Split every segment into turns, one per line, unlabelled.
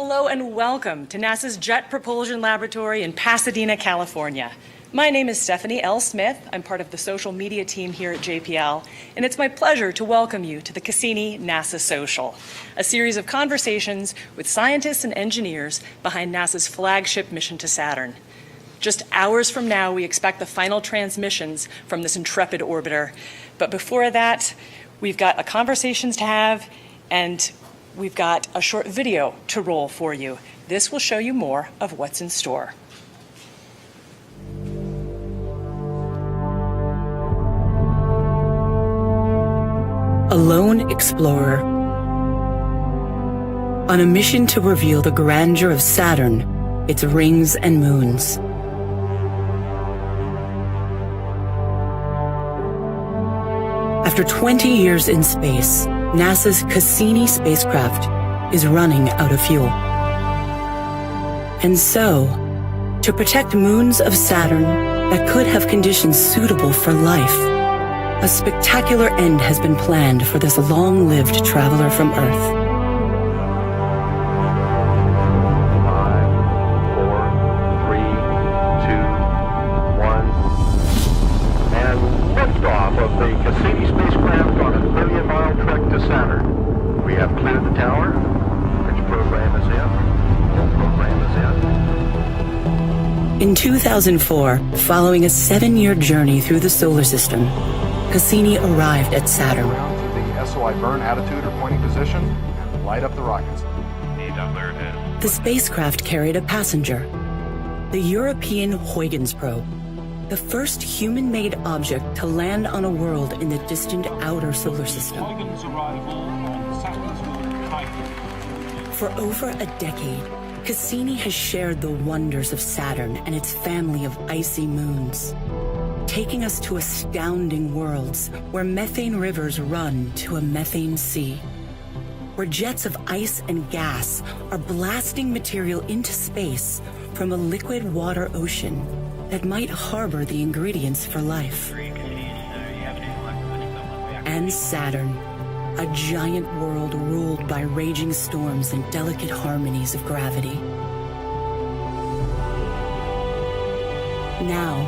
Hello and welcome to NASA's Jet Propulsion Laboratory in Pasadena, California. My name is Stephanie L. Smith. I'm part of the social media team here at JPL, and it's my pleasure to welcome you to the Cassini NASA Social, a series of conversations with scientists and engineers behind NASA's flagship mission to Saturn. Just hours from now, we expect the final transmissions from this intrepid orbiter. But before that, we've got conversations to have, and we've got a short video to roll for you. This will show you more of what's in store.
A lone explorer on a mission to reveal the grandeur of Saturn, its rings and moons. After 20 years in space, NASA's Cassini spacecraft is running out of fuel. And so, to protect moons of Saturn that could have conditions suitable for life, a spectacular end has been planned for this long-lived traveler from Earth.
5, 4, 3, 2, 1, and liftoff of the Cassini spacecraft on a million-mile trek to Saturn. We have cleared the tower. Bridge program is in. Full program is in.
In 2004, following a 7-year journey through the solar system, Cassini arrived at Saturn.
Around to the SOI burn attitude or pointing position and light up the rockets.
The spacecraft carried a passenger, the European Huygens probe, the first human-made object to land on a world in the distant outer solar system.
Huygens arrival on Saturn's moon Titan.
For over a decade, Cassini has shared the wonders of Saturn and its family of icy moons, taking us to astounding worlds where methane rivers run to a methane sea, where jets of ice and gas are blasting material into space from a liquid water ocean that might harbor the ingredients for life. And Saturn, a giant world ruled by raging storms and delicate harmonies of gravity. Now,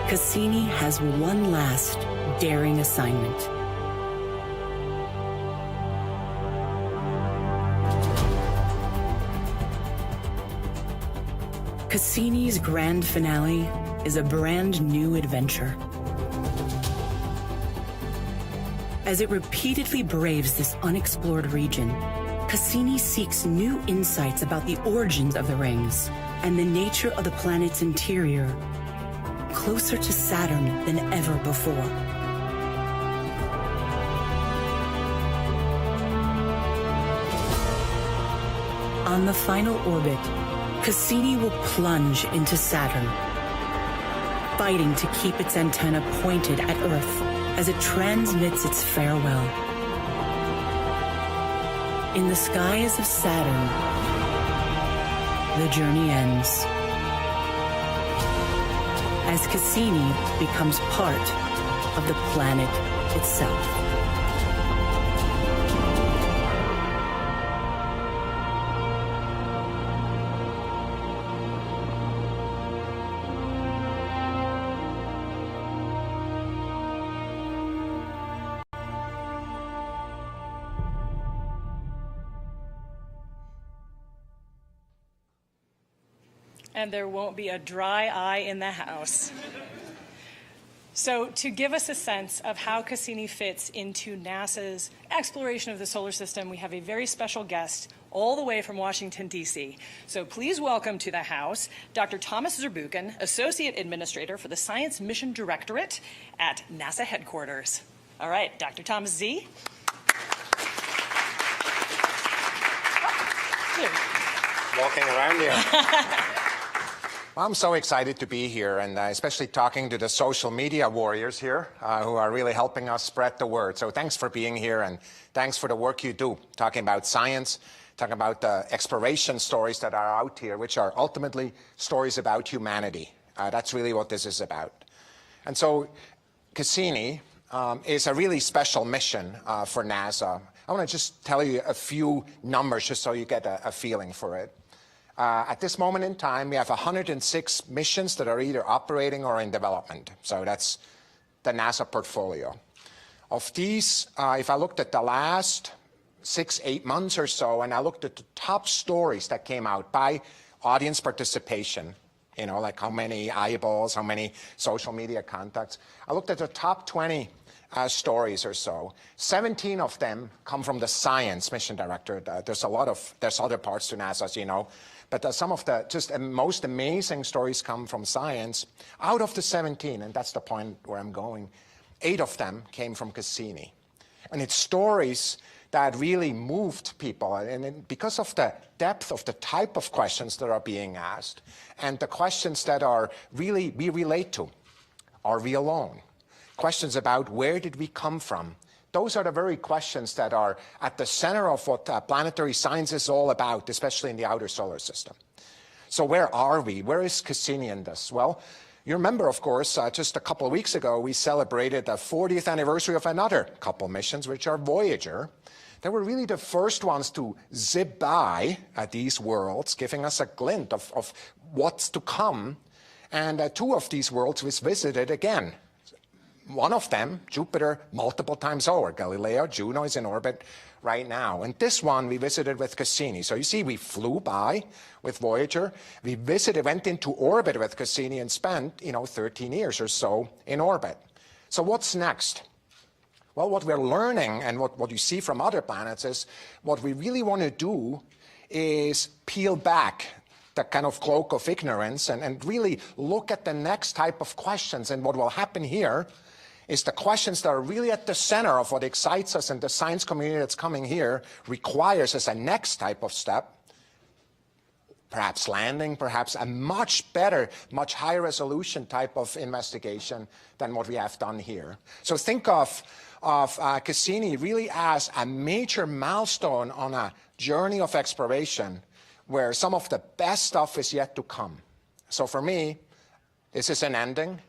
Cassini has one last daring assignment. Cassini's grand finale is a brand new adventure. As it repeatedly braves this unexplored region, Cassini seeks new insights about the origins of the rings and the nature of the planet's interior, closer to Saturn than ever before. On the final orbit, Cassini will plunge into Saturn, fighting to keep its antenna pointed at Earth as it transmits its farewell. In the skies of Saturn, the journey ends, as Cassini becomes part of the planet itself.
And there won't be a dry eye in the house. So to give us a sense of how Cassini fits into NASA's exploration of the solar system, we have a very special guest all the way from Washington, D.C. So please welcome to the House Dr. Thomas Zurbuchen, Associate Administrator for the Science Mission Directorate at NASA headquarters. All right, Dr. Thomas Z.
Walking around here. I'm so excited to be here, and especially talking to the social media warriors here who are really helping us spread the word. So thanks for being here, and thanks for the work you do, talking about science, talking about the exploration stories that are out here, which are ultimately stories about humanity. That's really what this is about. And so Cassini is a really special mission for NASA. I want to just tell you a few numbers just so you get a feeling for it. At this moment in time, we have 106 missions that are either operating or in development. So that's the NASA portfolio. Of these, if I looked at the last 6-8 months or so, and I looked at the top stories that came out by audience participation, you know, like how many eyeballs, how many social media contacts, I looked at the top 20 stories or so. 17 of them come from the science mission directorate. There's other parts to NASA, as you know, but some of the just most amazing stories come from science. Out of the 17, and that's the point where I'm going, 8 of them came from Cassini. And it's stories that really moved people, and because of the depth of the type of questions that are being asked, and the questions that are really we relate to. Are we alone? Questions about where did we come from? Those are the very questions that are at the center of what planetary science is all about, especially in the outer solar system. So where are we? Where is Cassini in this? Well, you remember, of course, just a couple of weeks ago, we celebrated the 40th anniversary of another couple missions, which are Voyager. They were really the first ones to zip by these worlds, giving us a glint of what's to come. And 2 of these worlds was visited again. One of them, Jupiter, multiple times over. Galileo, Juno is in orbit right now. And this one we visited with Cassini. So you see, we flew by with Voyager. We visited, went into orbit with Cassini and spent, 13 years or so in orbit. So what's next? Well, what we're learning and what you see from other planets is what we really want to do is peel back the kind of cloak of ignorance and really look at the next type of questions. And what will happen here is the questions that are really at the center of what excites us, and the science community that's coming here requires as a next type of step, perhaps landing, perhaps a much better, much higher resolution type of investigation than what we have done here. So think of Cassini really as a major milestone on a journey of exploration where some of the best stuff is yet to come. So for me, this is an ending.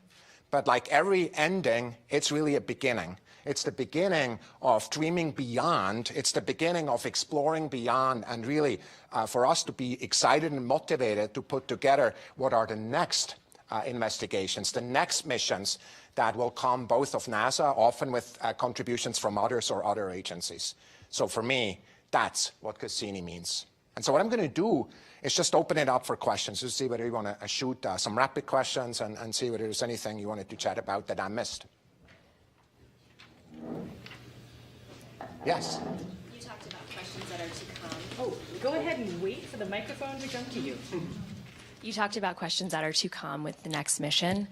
But like every ending, it's really a beginning. It's the beginning of dreaming beyond. It's the beginning of exploring beyond, and really for us to be excited and motivated to put together what are the next investigations, the next missions that will come both of NASA, often with contributions from others or other agencies. So for me, that's what Cassini means. And so what I'm going to do is just open it up for questions to see whether you want to shoot some rapid questions and see whether there's anything you wanted to chat about that I missed. Yes?
You talked about questions that are to come.
Oh, go ahead and wait for the microphone to come to you.
You talked about questions that are to come with the next mission.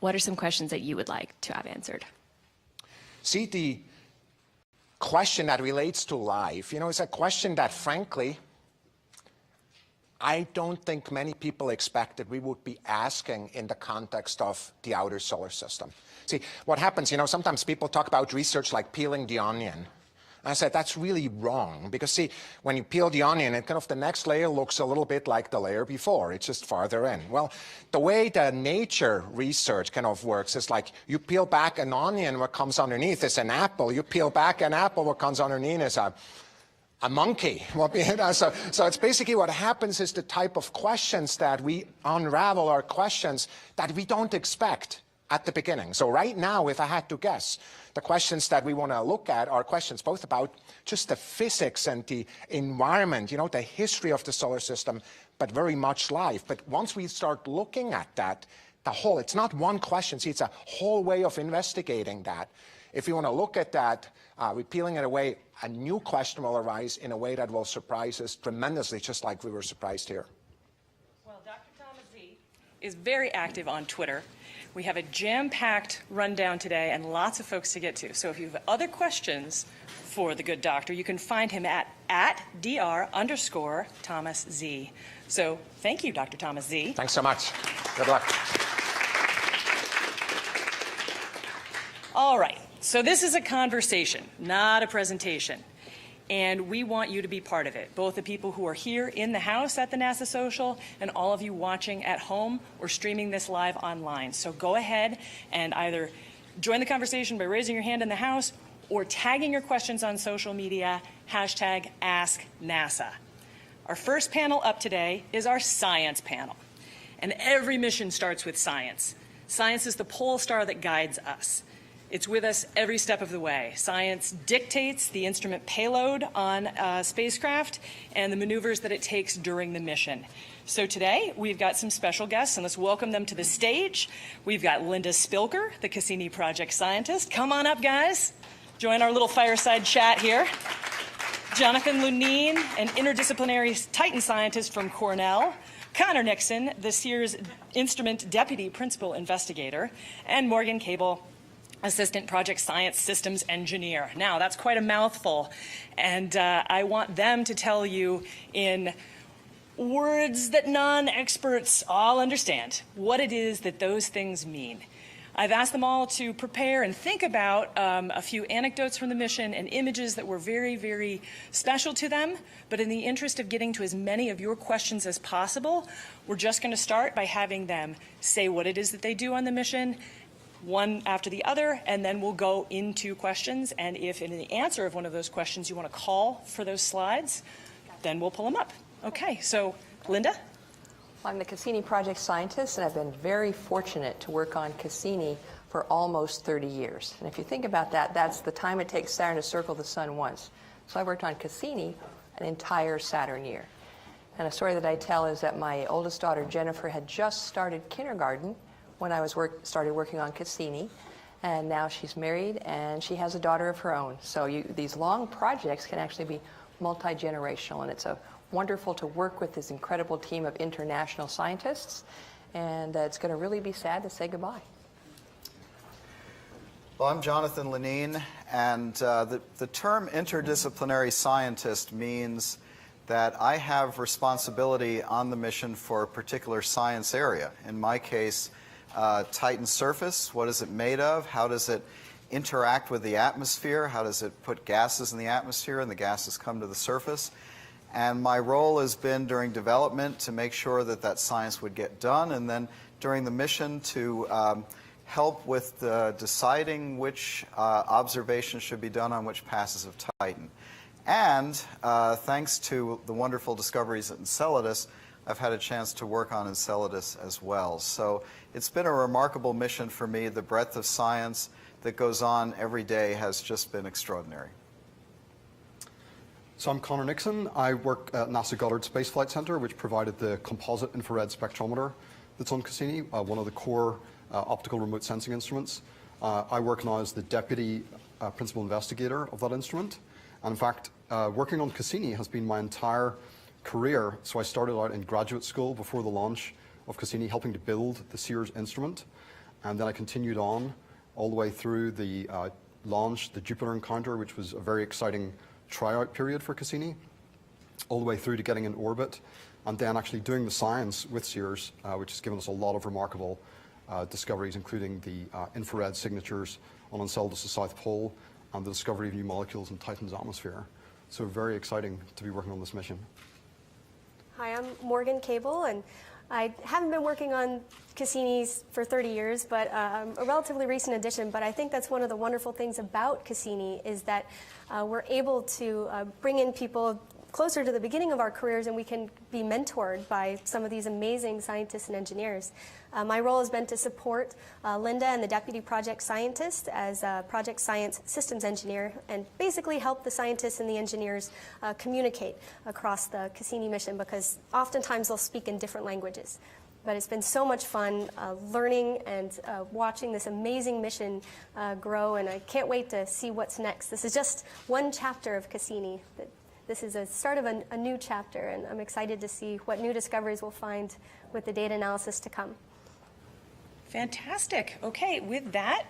What are some questions that you would like to have answered?
See, the question that relates to life, it's a question that, frankly, I don't think many people expected we would be asking in the context of the outer solar system. See, what happens, sometimes people talk about research like peeling the onion. And I said, that's really wrong, because see, when you peel the onion, it kind of the next layer looks a little bit like the layer before. It's just farther in. Well, the way the nature research kind of works is like you peel back an onion, what comes underneath is an apple. You peel back an apple, what comes underneath is a monkey. So it's basically what happens is the type of questions that we unravel are questions that we don't expect at the beginning. So right now, if I had to guess, the questions that we want to look at are questions both about just the physics and the environment, the history of the solar system, but very much life. But once we start looking at that, it's not one question, see, it's a whole way of investigating that. If you want to look at that, we're peeling it away, a new question will arise in a way that will surprise us tremendously, just like we were surprised here.
Well, Dr. Thomas Z is very active on Twitter. We have a jam-packed rundown today and lots of folks to get to. So if you have other questions for the good doctor, you can find him at @Dr_Thomas Z. So thank you, Dr. Thomas Z.
Thanks so much. Good luck.
All right. So this is a conversation, not a presentation. And we want you to be part of it, both the people who are here in the house at the NASA Social and all of you watching at home or streaming this live online. So go ahead and either Join the conversation by raising your hand in the house or tagging your questions on social media, hashtag AskNASA. Our first panel up today is our science panel. And every mission starts with science. Science is the pole star that guides us. It's with us every step of the way. Science dictates the instrument payload on a spacecraft and the maneuvers that it takes during the mission. So today, we've got some special guests, and let's welcome them to the stage. We've got Linda Spilker, the Cassini project scientist. Come on up, guys. Join our little fireside chat here. Jonathan Lunine, an interdisciplinary Titan scientist from Cornell. Conor Nixon, the CIRS instrument deputy principal investigator. And Morgan Cable, assistant project science systems engineer. Now, that's quite a mouthful. And I want them to tell you in words that non-experts all understand what it is that those things mean. I've asked them all to prepare and think about a few anecdotes from the mission and images that were very, very special to them. But in the interest of getting to as many of your questions as possible, we're just going to start by having them say what it is that they do on the mission, one after the other, and then we'll go into questions. And if in the answer of one of those questions you want to call for those slides, then we'll pull them up. Okay, so Linda?
I'm the Cassini project scientist, and I've been very fortunate to work on Cassini for almost 30 years. And if you think about that, that's the time it takes Saturn to circle the sun once. So I worked on Cassini an entire Saturn year. And a story that I tell is that my oldest daughter, Jennifer, had just started kindergarten when I started working on Cassini. And now she's married, and she has a daughter of her own. So these long projects can actually be multi-generational, and it's wonderful to work with this incredible team of international scientists, and it's going to really be sad to say goodbye.
Well, I'm Jonathan Lunine, and the term interdisciplinary scientist means that I have responsibility on the mission for a particular science area. In my case, Titan's surface, what is it made of? How does it interact with the atmosphere? How does it put gases in the atmosphere and the gases come to the surface? And my role has been during development to make sure that that science would get done, and then during the mission to help with deciding which observations should be done on which passes of Titan. And thanks to the wonderful discoveries at Enceladus, I've had a chance to work on Enceladus as well. So it's been a remarkable mission for me. The breadth of science that goes on every day has just been extraordinary.
So I'm Conor Nixon. I work at NASA Goddard Space Flight Center, which provided the composite infrared spectrometer that's on Cassini, one of the core optical remote sensing instruments. I work now as the deputy principal investigator of that instrument. And in fact, working on Cassini has been my entire career. So I started out in graduate school before the launch of Cassini, helping to build the CIRS instrument. And then I continued on all the way through the launch, the Jupiter encounter, which was a very exciting tryout period for Cassini, all the way through to getting in orbit, and then actually doing the science with CIRS, which has given us a lot of remarkable discoveries, including the infrared signatures on Enceladus' South Pole and the discovery of new molecules in Titan's atmosphere. So very exciting to be working on this mission.
Hi, I'm Morgan Cable, and I haven't been working on Cassini's for 30 years, but a relatively recent addition. But I think that's one of the wonderful things about Cassini is that we're able to bring in people closer to the beginning of our careers, and we can be mentored by some of these amazing scientists and engineers. My role has been to support Linda and the deputy project scientist as a project science systems engineer, and basically help the scientists and the engineers communicate across the Cassini mission, because oftentimes they'll speak in different languages. But it's been so much fun learning and watching this amazing mission grow, and I can't wait to see what's next. This is just one chapter of Cassini. This is a start of a new chapter, and I'm excited to see what new discoveries we'll find with the data analysis to come.
Fantastic. Okay, with that,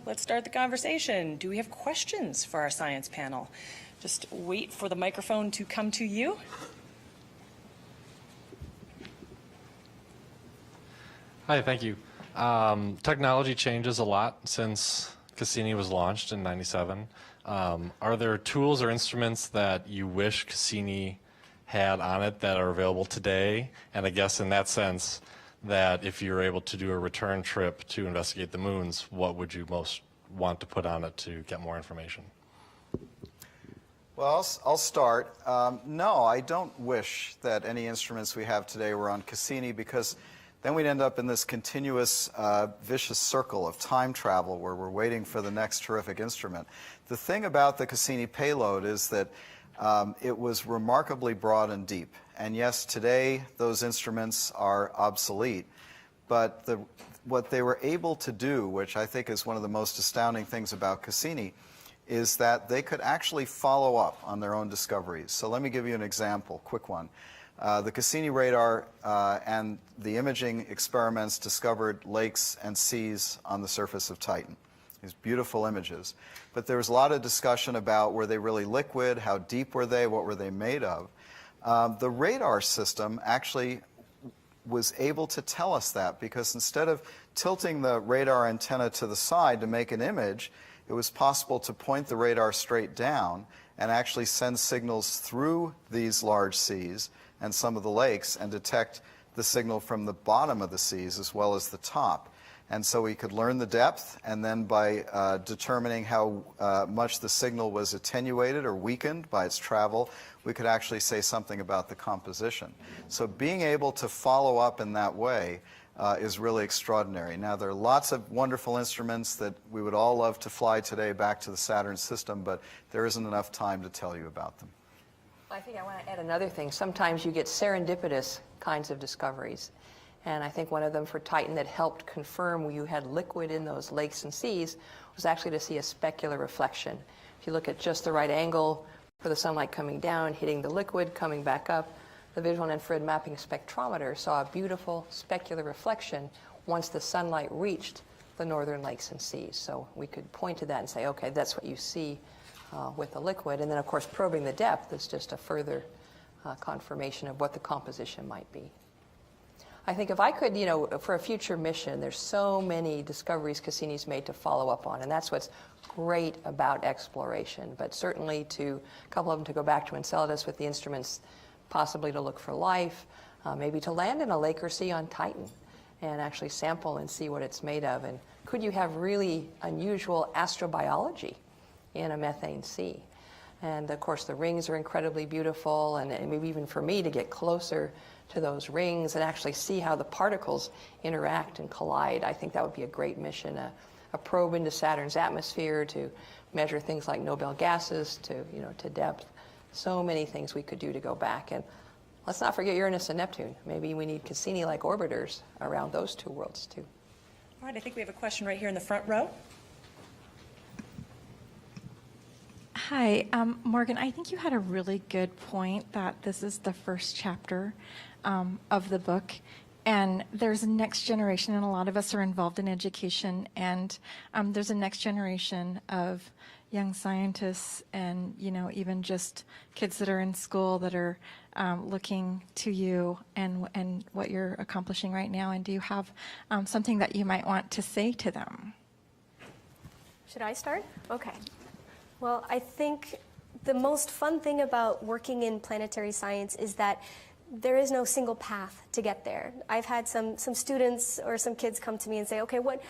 let's start the conversation. Do we have questions for our science panel? Just wait for the microphone to come to you.
Hi, thank you. Technology changes a lot since Cassini was launched in '97. Are there tools or instruments that you wish Cassini had on it that are available today? And I guess in that sense, that if you're able to do a return trip to investigate the moons, what would you most want to put on it to get more information?
Well, I'll start. No, I don't wish that any instruments we have today were on Cassini, because then we'd end up in this continuous vicious circle of time travel where we're waiting for the next terrific instrument. The thing about the Cassini payload is that it was remarkably broad and deep. And yes, today those instruments are obsolete, but what they were able to do, which I think is one of the most astounding things about Cassini, is that they could actually follow up on their own discoveries. So let me give you an example, quick one. The Cassini radar and the imaging experiments discovered lakes and seas on the surface of Titan. These beautiful images. But there was a lot of discussion about, were they really liquid, how deep were they, what were they made of? The radar system actually was able to tell us that, because instead of tilting the radar antenna to the side to make an image, it was possible to point the radar straight down and actually send signals through these large seas and some of the lakes and detect the signal from the bottom of the seas as well as the top. And so we could learn the depth, and then by determining how much the signal was attenuated or weakened by its travel, we could actually say something about the composition. So being able to follow up in that way is really extraordinary. Now, there are lots of wonderful instruments that we would all love to fly today back to the Saturn system, but there isn't enough time to tell you about them.
I think I want to add another thing. Sometimes you get serendipitous kinds of discoveries. And I think one of them for Titan that helped confirm you had liquid in those lakes and seas was actually to see a specular reflection. If you look at just the right angle for the sunlight coming down, hitting the liquid, coming back up, the visual and infrared mapping spectrometer saw a beautiful specular reflection once the sunlight reached the northern lakes and seas. So we could point to that and say, okay, that's what you see with the liquid. And then, of course, probing the depth is just a further confirmation of what the composition might be. I think if I could, for a future mission, there's so many discoveries Cassini's made to follow up on, and that's what's great about exploration. But certainly a couple of them to go back to Enceladus with the instruments, possibly to look for life, maybe to land in a lake or sea on Titan and actually sample and see what it's made of. And could you have really unusual astrobiology in a methane sea? And of course, the rings are incredibly beautiful, and maybe even for me to get closer to those rings and actually see how the particles interact and collide. I think that would be a great mission, a probe into Saturn's atmosphere to measure things like Nobel gases to depth. So many things we could do to go back. And let's not forget Uranus and Neptune. Maybe we need Cassini-like orbiters around those two worlds too.
All right, I think we have a question right here in the front row.
Hi, Morgan, I think you had a really good point that this is the first chapter of the book, and there's a next generation, and a lot of us are involved in education, and there's a next generation of young scientists and, even just kids that are in school that are looking to you and what you're accomplishing right now. And do you have something that you might want to say to them?
Should I start? Okay. Well, I think the most fun thing about working in planetary science is that there is no single path to get there. I've had some students or some kids come to me and say, okay, what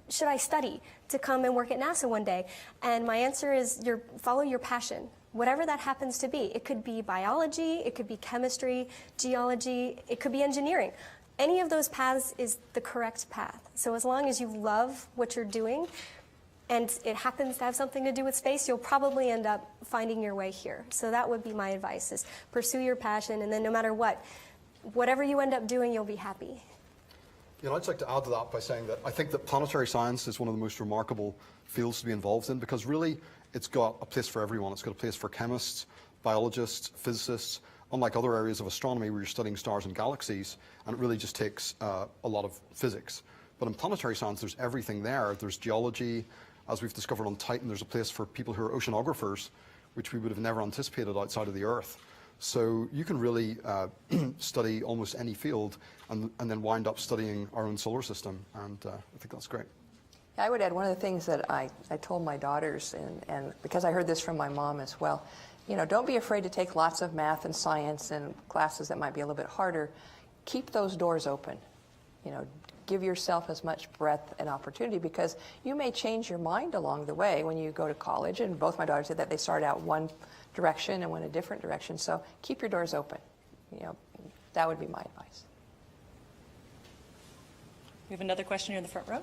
should I study to come and work at NASA one day? And my answer is follow your passion, whatever that happens to be. It could be biology, it could be chemistry, geology, it could be engineering. Any of those paths is the correct path. So as long as you love what you're doing, and it happens to have something to do with space, you'll probably end up finding your way here. So that would be my advice, is pursue your passion, and then no matter whatever you end up doing, you'll be happy.
I'd just like to add to that by saying that I think that planetary science is one of the most remarkable fields to be involved in, because really it's got a place for everyone. It's got a place for chemists, biologists, physicists, unlike other areas of astronomy where you're studying stars and galaxies, and it really just takes a lot of physics. But in planetary science, there's everything there. There's geology. As we've discovered on Titan, there's a place for people who are oceanographers, which we would have never anticipated outside of the Earth. So you can really study almost any field and then wind up studying our own solar system, and I think that's great.
I would add one of the things that I told my daughters, and because I heard this from my mom as well, don't be afraid to take lots of math and science and classes that might be a little bit harder. Keep those doors open. You know, give yourself as much breadth and opportunity, because you may change your mind along the way when you go to college. And both my daughters did that. They started out one direction and went a different direction. So keep your doors open. You know, that would be my advice.
We have another question here in the front row.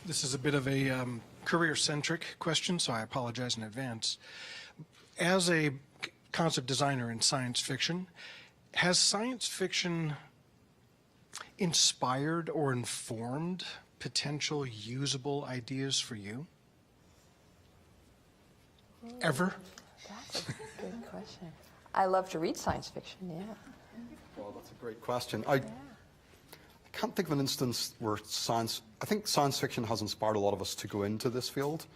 This is a bit of a career-centric question, so I apologize in advance. As a concept designer in science fiction, has science fiction inspired or informed potential usable ideas for you? Ever?
That's a good question. I love to read science fiction, yeah.
Well, that's a great question. I can't think of an instance where I think science fiction has inspired a lot of us to go into this field.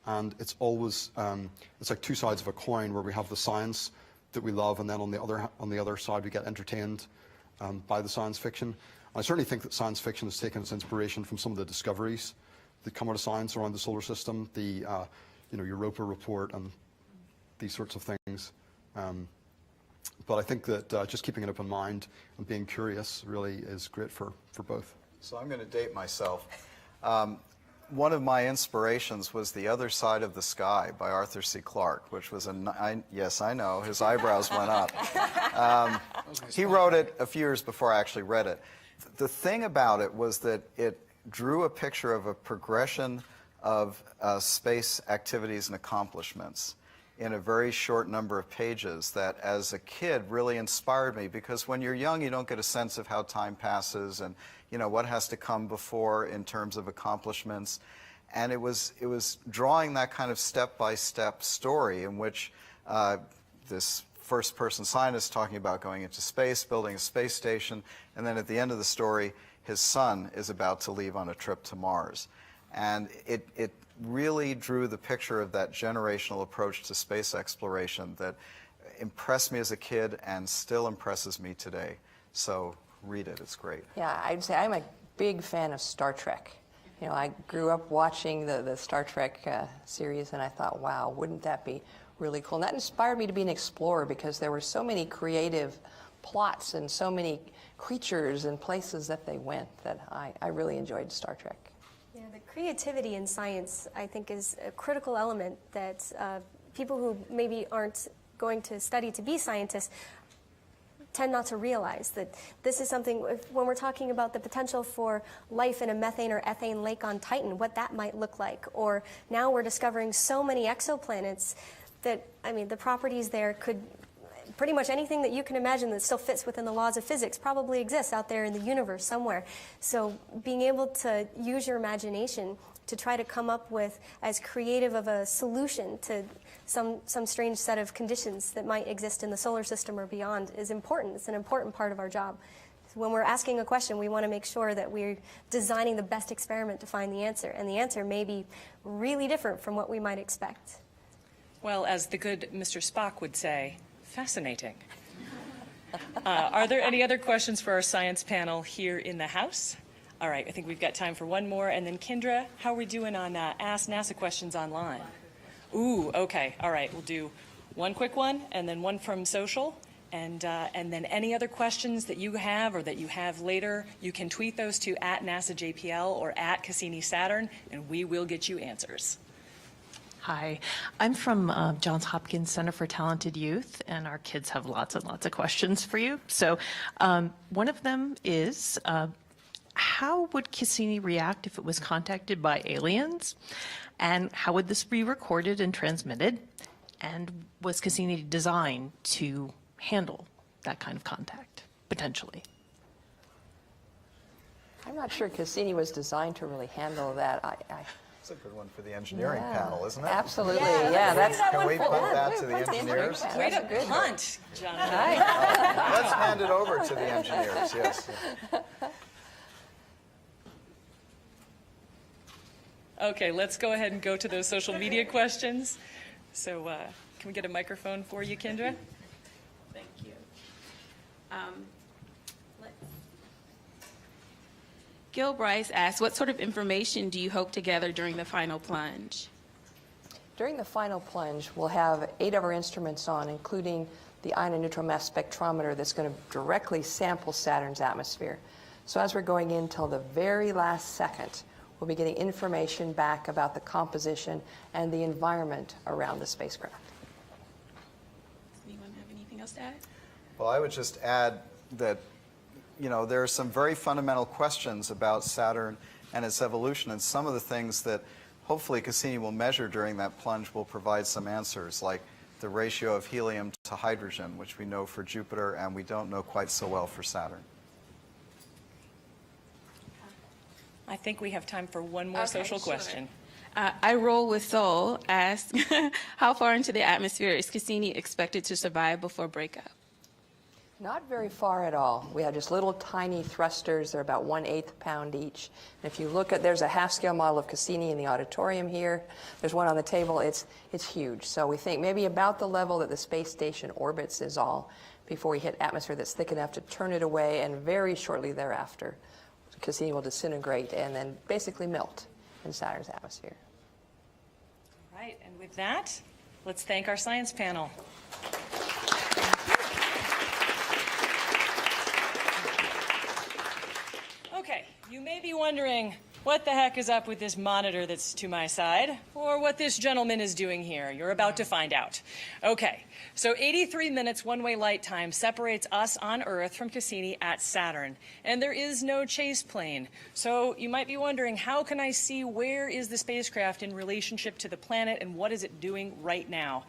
And it's always, it's like two sides of a coin, where we have the science that we love, and then on the other side we get entertained by the science fiction. I certainly think that science fiction has taken its inspiration from some of the discoveries that come out of science around the solar system, the Europa report and these sorts of things. But I think that just keeping an open mind and being curious really is great for both.
So I'm going to date myself. One of my inspirations was The Other Side of the Sky by Arthur C. Clarke, which was yes, I know, his eyebrows went up. He wrote it a few years before I actually read it. The thing about it was that it drew a picture of a progression of space activities and accomplishments in a very short number of pages that, as a kid, really inspired me, because when you're young, you don't get a sense of how time passes and, you know, what has to come before in terms of accomplishments. And it was drawing that kind of step-by-step story in which this first-person scientist talking about going into space, building a space station, and then at the end of the story, his son is about to leave on a trip to Mars. And it really drew the picture of that generational approach to space exploration that impressed me as a kid and still impresses me today. So read it, it's great.
Yeah, I'd say I'm a big fan of Star Trek. You know, I grew up watching the Star Trek series, and I thought, wow, wouldn't that be really cool? And that inspired me to be an explorer, because there were so many creative plots and so many creatures and places that they went that I really enjoyed Star Trek.
Yeah, the creativity in science, I think, is a critical element that people who maybe aren't going to study to be scientists tend not to realize. That this is something, when we're talking about the potential for life in a methane or ethane lake on Titan, what that might look like. Or now we're discovering so many exoplanets that, I mean, the properties there could, pretty much anything that you can imagine that still fits within the laws of physics probably exists out there in the universe somewhere. So being able to use your imagination to try to come up with as creative of a solution to some strange set of conditions that might exist in the solar system or beyond is important. It's an important part of our job. When we're asking a question, we want to make sure that we're designing the best experiment to find the answer, and the answer may be really different from what we might expect.
Well, as the good Mr. Spock would say, fascinating. Are there any other questions for our science panel here in the house? All right, I think we've got time for one more. And then Kendra, how are we doing on Ask NASA questions online? Ooh, okay. All right, we'll do one quick one and then one from social. And then any other questions that you have or that you have later, you can tweet those to @NASAJPL or @Cassini Saturn, and we will get you answers.
Hi, I'm from Johns Hopkins Center for Talented Youth, and our kids have lots and lots of questions for you. So one of them is, how would Cassini react if it was contacted by aliens? And how would this be recorded and transmitted? And was Cassini designed to handle that kind of contact, potentially?
I'm not sure Cassini was designed to really handle that.
That's a good one for the engineering panel, isn't it?
Absolutely, yeah.
Can we put that to the engineers?
Way to punt, Jonathan.
Let's hand it over to the engineers, yes.
Okay, let's go ahead and go to those social media questions. So can we get a microphone for you, Kendra?
Thank you. Gil Bryce asks, what sort of information do you hope to gather during the final plunge?
During the final plunge, we'll have 8 of our instruments on, including the ion and neutral mass spectrometer that's going to directly sample Saturn's atmosphere. So as we're going in till the very last second, we'll be getting information back about the composition and the environment around the spacecraft.
Does anyone have anything else to add?
Well, I would just add that, you know, there are some very fundamental questions about Saturn and its evolution, and some of the things that hopefully Cassini will measure during that plunge will provide some answers, like the ratio of helium to hydrogen, which we know for Jupiter and we don't know quite so well for Saturn.
I think we have time for one more social question.
I roll with Soul asks, how far into the atmosphere is Cassini expected to survive before breakup?
Not very far at all. We have just little tiny thrusters. They're about 1/8 pound each. And if you look at, there's a half-scale model of Cassini in the auditorium here. There's one on the table. It's huge. So we think maybe about the level that the space station orbits is all before we hit atmosphere that's thick enough to turn it away, and very shortly thereafter, Cassini will disintegrate and then basically melt in Saturn's atmosphere.
All right, and with that, let's thank our science panel. Okay, you may be wondering what the heck is up with this monitor that's to my side, or what this gentleman is doing here. You're about to find out. Okay, so 83 minutes one-way light time separates us on Earth from Cassini at Saturn, and there is no chase plane. So you might be wondering, how can I see where is the spacecraft in relationship to the planet, and what is it doing right now?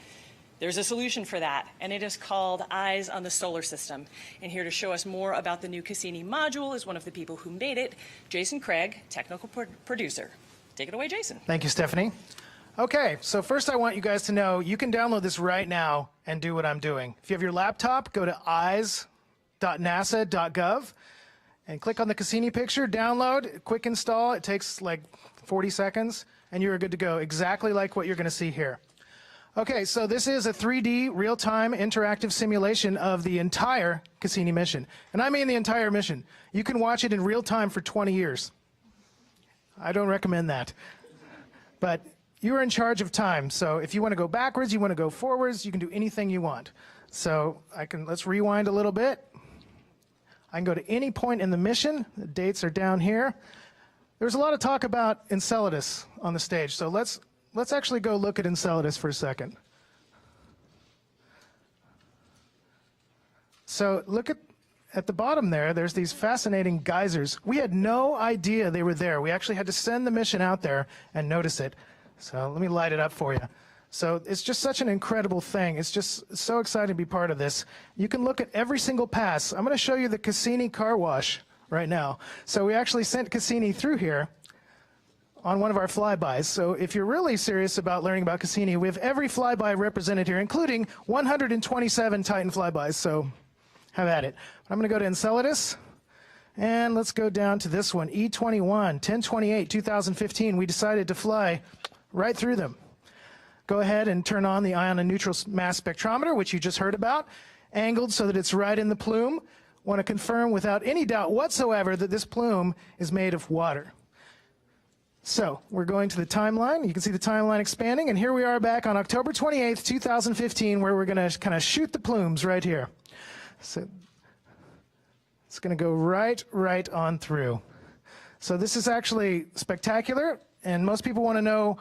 There's a solution for that, and it is called Eyes on the Solar System. And here to show us more about the new Cassini module is one of the people who made it, Jason Craig, technical producer. Take it away, Jason.
Thank you, Stephanie. Okay, so first I want you guys to know you can download this right now and do what I'm doing. If you have your laptop, go to eyes.nasa.gov and click on the Cassini picture, download, quick install. It takes like 40 seconds, and you're good to go, exactly like what you're going to see here. Okay, so this is a 3D real-time interactive simulation of the entire Cassini mission. And I mean the entire mission. You can watch it in real time for 20 years. I don't recommend that. But you're in charge of time, so if you want to go backwards, you want to go forwards, you can do anything you want. So let's rewind a little bit. I can go to any point in the mission. The dates are down here. There's a lot of talk about Enceladus on the stage, so let's actually go look at Enceladus for a second. So look at the bottom there, there's these fascinating geysers. We had no idea they were there. We actually had to send the mission out there and notice it. So let me light it up for you. So it's just such an incredible thing. It's just so exciting to be part of this. You can look at every single pass. I'm going to show you the Cassini car wash right now. So we actually sent Cassini through here on one of our flybys. So if you're really serious about learning about Cassini, we have every flyby represented here, including 127 Titan flybys, so have at it. I'm going to go to Enceladus, and let's go down to this one, E21, 10/28, 2015. We decided to fly right through them. Go ahead and turn on the ion and neutral mass spectrometer, which you just heard about, angled so that it's right in the plume. Want to confirm without any doubt whatsoever that this plume is made of water. So we're going to the timeline. You can see the timeline expanding, and here we are back on October 28th, 2015, where we're going to kind of shoot the plumes right here. So it's going to go right on through. So this is actually spectacular, and most people want to know,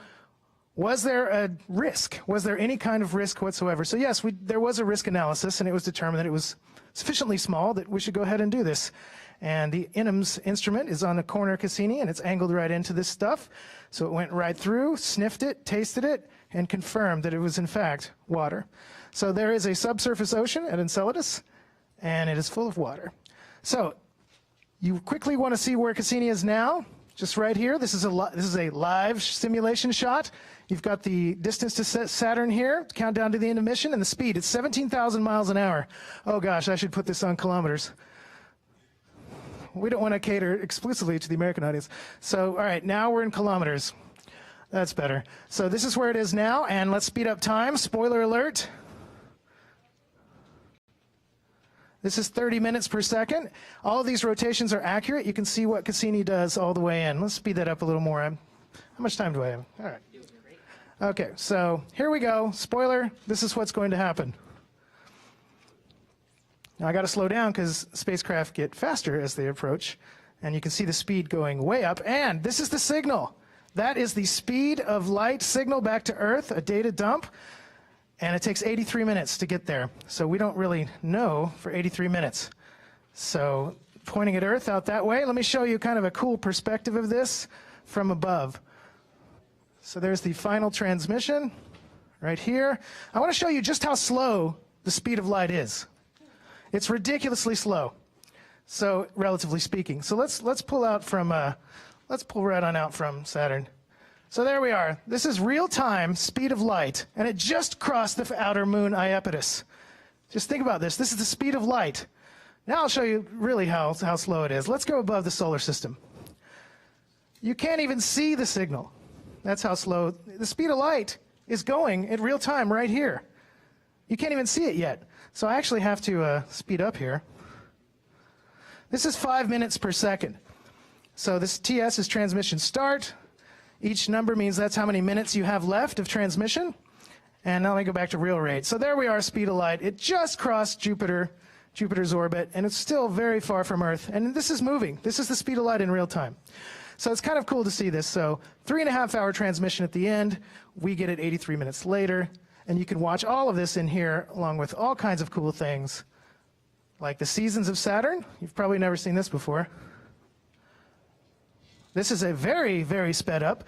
was there a risk? Was there any kind of risk whatsoever? So yes, there was a risk analysis, and it was determined that it was sufficiently small that we should go ahead and do this. And the INEMS instrument is on the corner of Cassini, and it's angled right into this stuff. So it went right through, sniffed it, tasted it, and confirmed that it was in fact water. So there is a subsurface ocean at Enceladus, and it is full of water. So you quickly want to see where Cassini is now, just right here. This is a live simulation shot. You've got the distance to Saturn here, countdown to the end of mission, and the speed. It's 17,000 miles an hour. Oh gosh, I should put this on kilometers. We don't want to cater exclusively to the American audience. So, all right, now we're in kilometers. That's better. So this is where it is now, and let's speed up time. Spoiler alert. This is 30 minutes per second. All of these rotations are accurate. You can see what Cassini does all the way in. Let's speed that up a little more. How much time do I have? All right. Okay, so here we go. Spoiler, this is what's going to happen. Now I got to slow down because spacecraft get faster as they approach And you can see the speed going way up. And this is the signal. That is the speed of light signal back to Earth, a data dump. And it takes 83 minutes to get there. So we don't really know for 83 minutes. So pointing at Earth out that way, let me show you kind of a cool perspective of this from above. So there's the final transmission right here. I want to show you just how slow the speed of light is. It's ridiculously slow, so relatively speaking. So let's pull out from let's pull right on out from Saturn. So there we are. This is real-time speed of light, and it just crossed the outer moon Iapetus. Just think about this. This is the speed of light. Now I'll show you really how slow it is. Let's go above the solar system. You can't even see the signal. That's how slow. The speed of light is going in real time right here. You can't even see it yet. So I actually have to speed up here. This is 5 minutes per second. So this TS is transmission start. Each number means that's how many minutes you have left of transmission. And now let me go back to real rate. So there we are, speed of light. It just crossed Jupiter's orbit, and it's still very far from Earth. And this is moving. This is the speed of light in real time. So it's kind of cool to see this. So 3.5-hour transmission at the end. We get it 83 minutes later. And you can watch all of this in here, along with all kinds of cool things, like the seasons of Saturn. You've probably never seen this before. This is a very, very sped up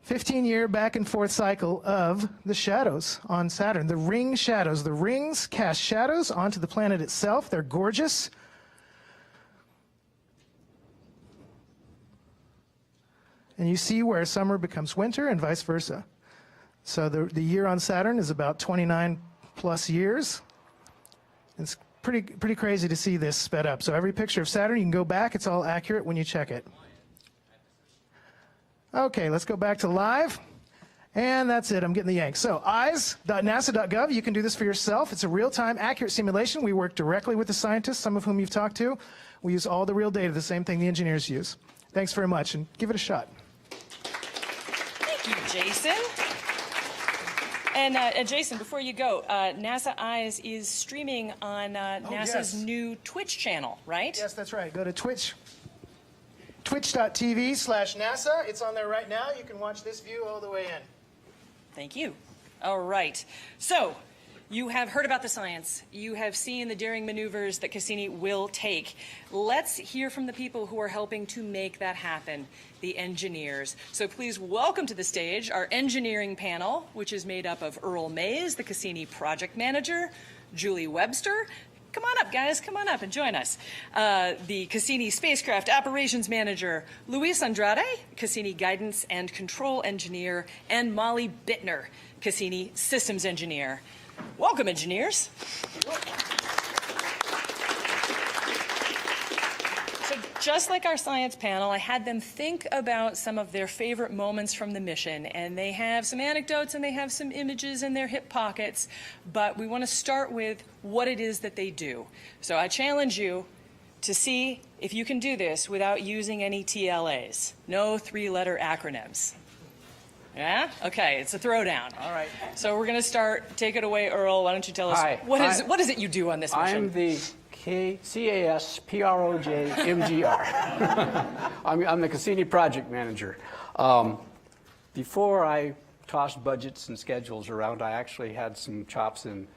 15-year back and forth cycle of the shadows on Saturn. The ring shadows. The rings cast shadows onto the planet itself. They're gorgeous. And you see where summer becomes winter and vice versa. So the year on Saturn is about 29 plus years. It's pretty crazy to see this sped up. So every picture of Saturn, you can go back. It's all accurate when you check it. Okay, let's go back to live. And that's it. I'm getting the yank. So eyes.nasa.gov. You can do this for yourself. It's a real-time, accurate simulation. We work directly with the scientists, some of whom you've talked to. We use all the real data, the same thing the engineers use. Thanks very much, and give it a shot.
Thank you, Jason. And Jason, before you go, NASA Eyes is streaming on NASA's new Twitch channel, right?
Yes, that's right. Go to twitch.tv/NASA. It's on there right now. You can watch this view all the way in.
Thank you. All right. So you have heard about the science. You have seen the daring maneuvers that Cassini will take. Let's hear from the people who are helping to make that happen, the engineers. So please welcome to the stage our engineering panel, which is made up of Earl Maize, the Cassini project manager, Julie Webster. Come on up, guys. Come on up and join us. The Cassini Spacecraft Operations Manager, Luis Andrade, Cassini Guidance and Control Engineer, and Molly Bittner, Cassini Systems Engineer. Welcome, engineers. So just like our science panel, I had them think about some of their favorite moments from the mission, and they have some anecdotes and they have some images in their hip pockets, but we want to start with what it is that they do. So I challenge you to see if you can do this without using any TLAs, no three-letter acronyms. Yeah? Okay, it's a throwdown. All right. So we're going to start. Take it away, Earl. Why don't you tell us what is it you do on this mission?
I'm the CAS PROJ MGR. I'm the Cassini project manager. Before I tossed budgets and schedules around, I actually had some chops in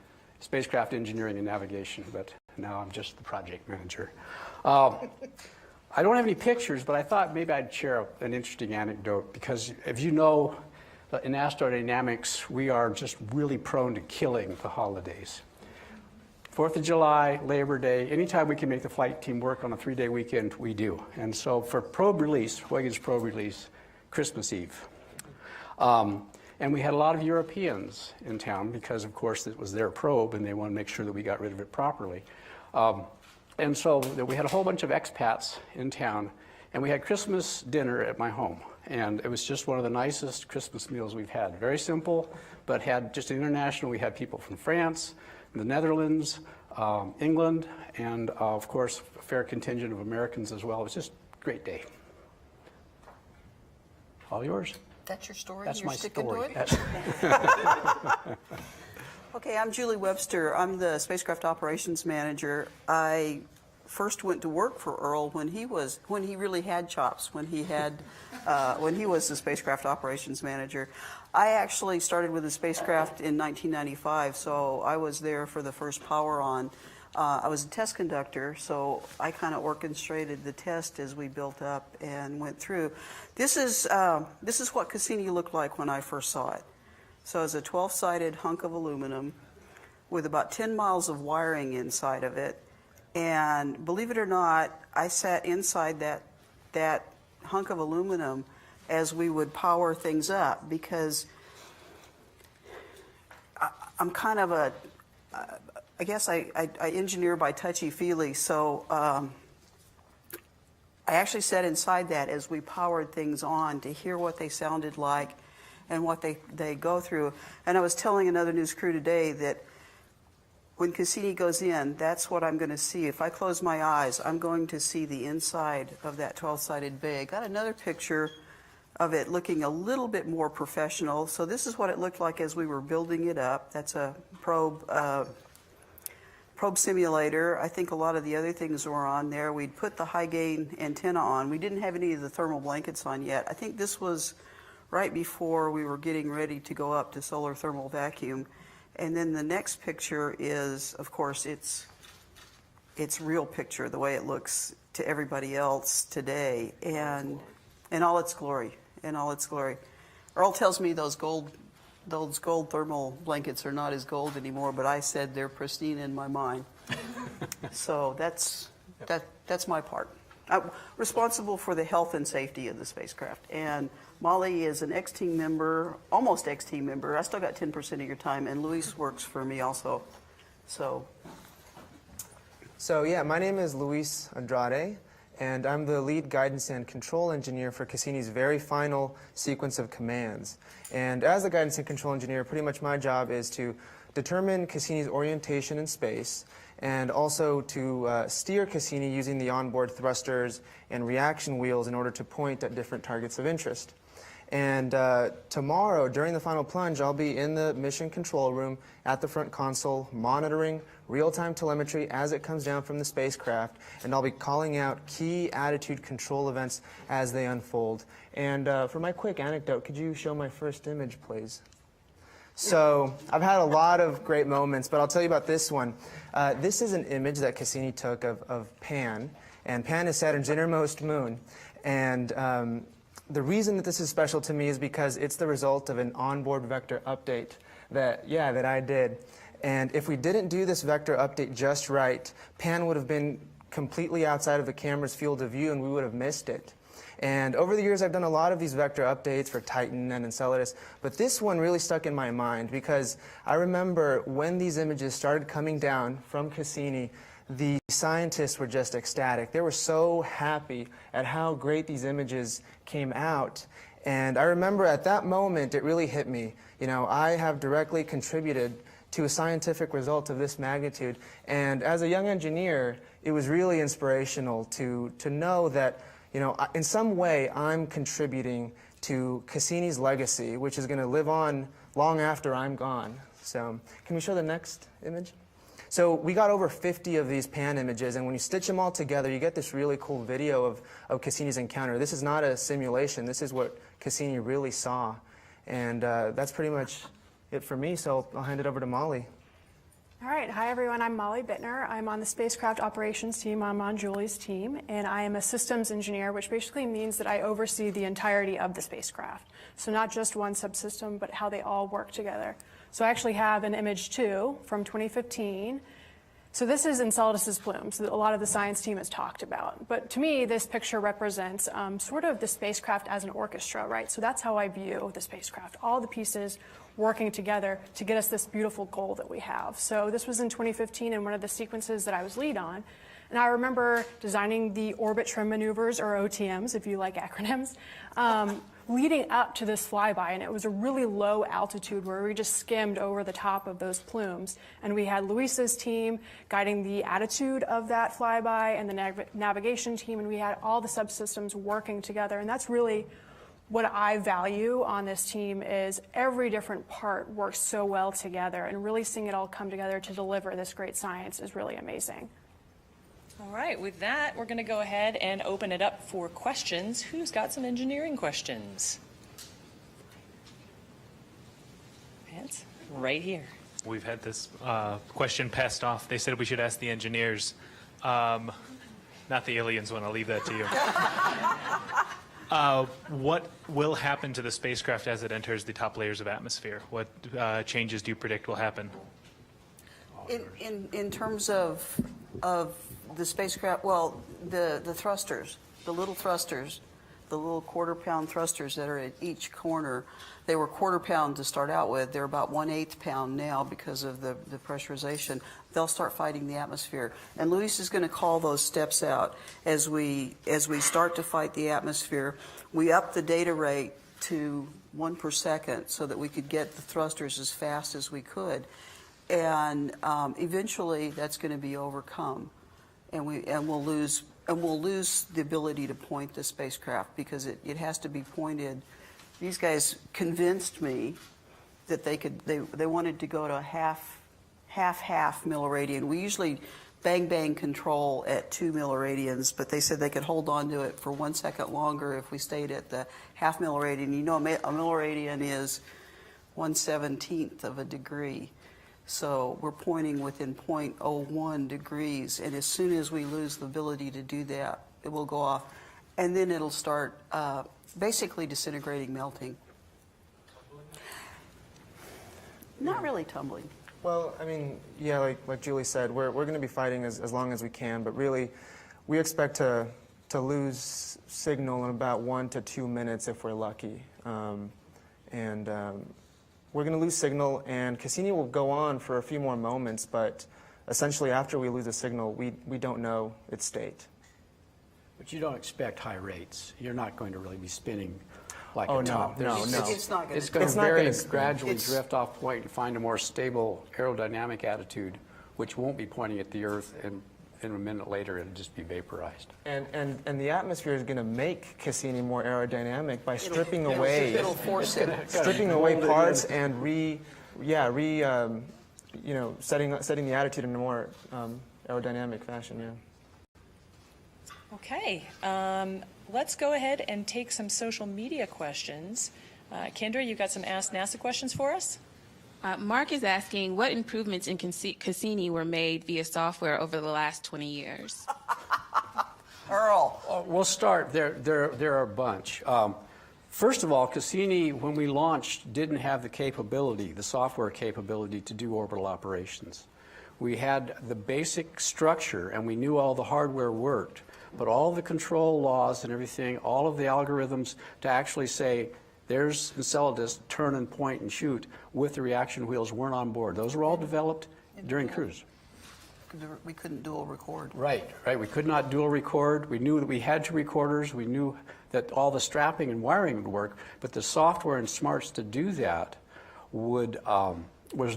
spacecraft engineering and navigation, but now I'm just the project manager. I don't have any pictures, but I thought maybe I'd share an interesting anecdote because, if you know, in astrodynamics, we are just really prone to killing the holidays. 4th of July, Labor Day, anytime we can make the flight team work on a 3-day weekend, we do. And so for probe release, Huygens probe release, Christmas Eve. And we had a lot of Europeans in town because, of course, it was their probe and they wanted to make sure that we got rid of it properly. And so we had a whole bunch of expats in town, and we had Christmas dinner at my home. And it was just one of the nicest Christmas meals we've had. Very simple, but had just international. We had people from France, the Netherlands, England, and of course, a fair contingent of Americans as well. It was just a great day. All yours.
That's your story?
That's
You're
my
sticking
story.
to it? Okay, I'm Julie Webster. I'm the Spacecraft Operations Manager. I first went to work for Earl when he really had chops, when he was the spacecraft operations manager. I actually started with the spacecraft in 1995, so I was there for the first power on. I was a test conductor, so I kind of orchestrated the test as we built up and went through. This is what Cassini looked like when I first saw it. So it's a 12-sided hunk of aluminum with about 10 miles of wiring inside of it. And believe it or not, I sat inside that hunk of aluminum as we would power things up, because I'm kind of I guess I engineer by touchy-feely, so I actually sat inside that as we powered things on to hear what they sounded like and what they go through. And I was telling another news crew today that when Cassini goes in, that's what I'm going to see. If I close my eyes, I'm going to see the inside of that 12-sided bay. Got another picture of it looking a little bit more professional. So this is what it looked like as we were building it up. That's a probe simulator. I think a lot of the other things were on there. We'd put the high gain antenna on. We didn't have any of the thermal blankets on yet. I think this was right before we were getting ready to go up to solar thermal vacuum. And then the next picture is, of course, it's real picture, the way it looks to everybody else today, and in all its glory, in all its glory. Earl tells me those gold thermal blankets are not as gold anymore, but I said they're pristine in my mind. So that's my part. I'm responsible for the health and safety of the spacecraft. And Molly is an ex-team member, almost ex-team member. I still got 10% of your time, and Luis works for me also. So
yeah, my name is Luis Andrade, and I'm the lead guidance and control engineer for Cassini's very final sequence of commands. And as the guidance and control engineer, pretty much my job is to determine Cassini's orientation in space, and also to steer Cassini using the onboard thrusters and reaction wheels in order to point at different targets of interest. And tomorrow, during the final plunge, I'll be in the mission control room at the front console, monitoring real-time telemetry as it comes down from the spacecraft, and I'll be calling out key attitude control events as they unfold. And for my quick anecdote, could you show my first image, please? So I've had a lot of great moments, but I'll tell you about this one. This is an image that Cassini took of Pan, and Pan is Saturn's innermost moon. And the reason that this is special to me is because it's the result of an onboard vector update that I did. And if we didn't do this vector update just right, Pan would have been completely outside of the camera's field of view and we would have missed it. And over the years, I've done a lot of these vector updates for Titan and Enceladus, but this one really stuck in my mind because I remember when these images started coming down from Cassini, the scientists were just ecstatic. They were so happy at how great these images came out. And I remember at that moment, it really hit me. You know, I have directly contributed to a scientific result of this magnitude. And as a young engineer, it was really inspirational to know that, you know, in some way, I'm contributing to Cassini's legacy, which is going to live on long after I'm gone. So can we show the next image? So we got over 50 of these Pan images, and when you stitch them all together, you get this really cool video of Cassini's encounter. This is not a simulation. This is what Cassini really saw. And that's pretty much it for me, so I'll hand it over to Molly.
All right. Hi, everyone. I'm Molly Bittner. I'm on the spacecraft operations team. I'm on Julie's team, and I am a systems engineer, which basically means that I oversee the entirety of the spacecraft. So not just one subsystem, but how they all work together. So I actually have an image, too, from 2015. So this is Enceladus's plumes that a lot of the science team has talked about. But to me, this picture represents sort of the spacecraft as an orchestra, right? So that's how I view the spacecraft, all the pieces working together to get us this beautiful goal that we have. So this was in 2015 in one of the sequences that I was lead on. And I remember designing the orbit trim maneuvers, or OTMs, if you like acronyms, leading up to this flyby. And it was a really low altitude where we just skimmed over the top of those plumes. And we had Luis's team guiding the attitude of that flyby and the navigation team. And we had all the subsystems working together. And that's really what I value on this team, is every different part works so well together, and really seeing it all come together to deliver this great science is really amazing.
All right, with that, we're going to go ahead and open it up for questions. Who's got some engineering questions? Vance, right here.
We've had this question passed off. They said we should ask the engineers, not the aliens one. I'll leave that to you. What will happen to the spacecraft as it enters the top layers of atmosphere? What changes do you predict will happen?
In terms of the spacecraft, well, the thrusters, the little thrusters, the little quarter-pound thrusters that are at each corner, they were quarter-pound to start out with. They're about 1/8 pound now because of the pressurization. They'll start fighting the atmosphere. And Luis is going to call those steps out. As we start to fight the atmosphere, we up the data rate to 1 per second so that we could get the thrusters as fast as we could. And eventually that's going to be overcome. And we'll lose the ability to point the spacecraft because it has to be pointed. These guys convinced me that they wanted to go to half milliradian. We usually bang control at 2 milliradians, but they said they could hold on to it for 1 second longer if we stayed at the half milliradian. You know, a milliradian is 1/17 of a degree. So we're pointing within 0.01 degrees, and as soon as we lose the ability to do that, it will go off, and then it'll start basically disintegrating, melting. Not really tumbling.
Well, I mean, yeah, like Julie said, we're going to be fighting as long as we can, but really, we expect to lose signal in about 1 to 2 minutes if we're lucky. We're going to lose signal, and Cassini will go on for a few more moments, but essentially after we lose the signal, we don't know its state.
But you don't expect high rates. You're not going to really be spinning like
Oh,
a top.
no.
It's going to gradually drift off point and find a more stable aerodynamic attitude, which won't be pointing at the Earth, and a minute later it'll just be vaporized.
And the atmosphere is going to make Cassini more aerodynamic by stripping away parts and setting the attitude in a more aerodynamic fashion. Yeah.
Okay, let's go ahead and take some social media questions. Kendra, you got some Ask NASA questions for us?
Mark is asking, what improvements in Cassini were made via software over the last 20 years?
Earl. We'll start. There are a bunch. First of all, Cassini, when we launched, didn't have the capability, the software capability to do orbital operations. We had the basic structure, and we knew all the hardware worked, but all the control laws and everything, all of the algorithms to actually say, there's Enceladus, turn and point and shoot with the reaction wheels weren't on board. Those were all developed during cruise.
We couldn't dual record.
Right. We could not dual record. We knew that we had 2 recorders. We knew that all the strapping and wiring would work, but the software and smarts to do that was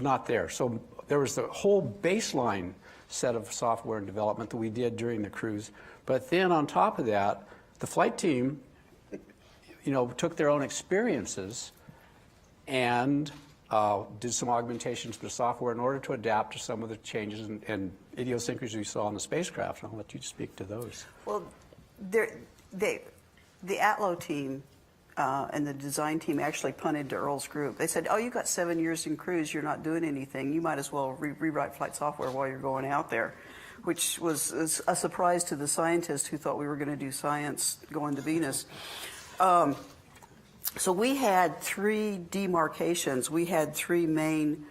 not there. So there was the whole baseline set of software and development that we did during the cruise. But then on top of that, the flight team took their own experiences and did some augmentations to the software in order to adapt to some of the changes and idiosyncrasies we saw in the spacecraft. I'll let you speak to those.
Well, the ATLO team and the design team actually punted to Earl's group. They said, oh, you got 7 years in cruise, you're not doing anything. You might as well rewrite flight software while you're going out there, which was a surprise to the scientists who thought we were going to do science going to Venus. So we had 3 demarcations. We had 3 main